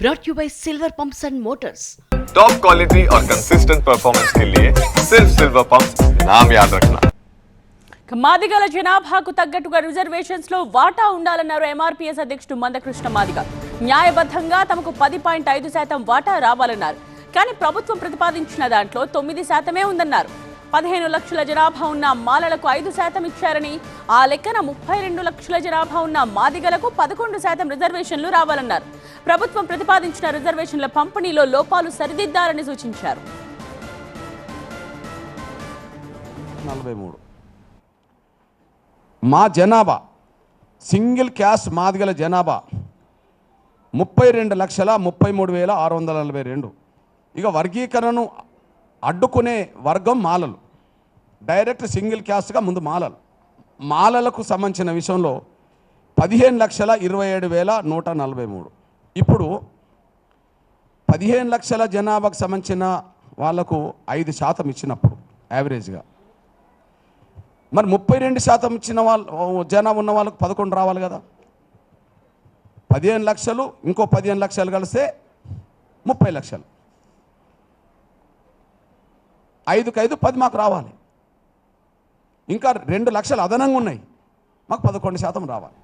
brought you by Silver Pumps and Motors. Top quality और consistent performance के लिए सिर्फ सिल्वर पंप्स नाम याद रखना। మాదిగల జనాభాకు తగ్గట్టుగా రిజర్వేషన్స్ లో వాటా ఉండాలన్నారు ఎంఆర్పీఎస్ అధ్యక్షుడు మందకృష్ణ మాదిగ. న్యాయబద్ధంగా తమకు 10.5% వాటా రావాలన్నారు. కానీ ప్రభుత్వం ప్రతిపాదించిన దాంట్లో 9% ఉందన్నారు. 15 లక్షల జనాభా ఉన్న మాలలకు 5% ఇచ్చారని, ఆ లెక్కన 32 లక్షల జనాభా ఉన్న మాదిగలకు 11% రిజర్వేషన్లు రావాలన్నారు. ప్రభుత్వం ప్రతిపాదించిన రిజర్వేషన్ల పంపిణీలో లోపాలు సరిదిద్దాలని సూచించారు. 43 మా జనాభా సింగిల్ క్యాస్ట్ మాదిగల జనాభా 32,33,642. ఇక వర్గీకరణను అడ్డుకునే వర్గం మాలలు. డైరెక్ట్ సింగిల్ క్యాస్ట్గా ముందు మాలలకు సంబంధించిన విషయంలో 15,27,143. ఇప్పుడు 15 లక్షల జనాభాకు సంబంధించిన వాళ్లకు 5% ఇచ్చినప్పుడు యావరేజ్గా, మరి 32% ఇచ్చిన వాళ్ళు జనాభా ఉన్న వాళ్ళకు 11 రావాలి కదా. 15 లక్షలు ఇంకో 15 లక్షలు కలిస్తే 30 లక్షలు. 5కు 5 10 మాకు రావాలి. ఇంకా 2 లక్షలు అదనంగా ఉన్నాయి, మాకు 11% రావాలి.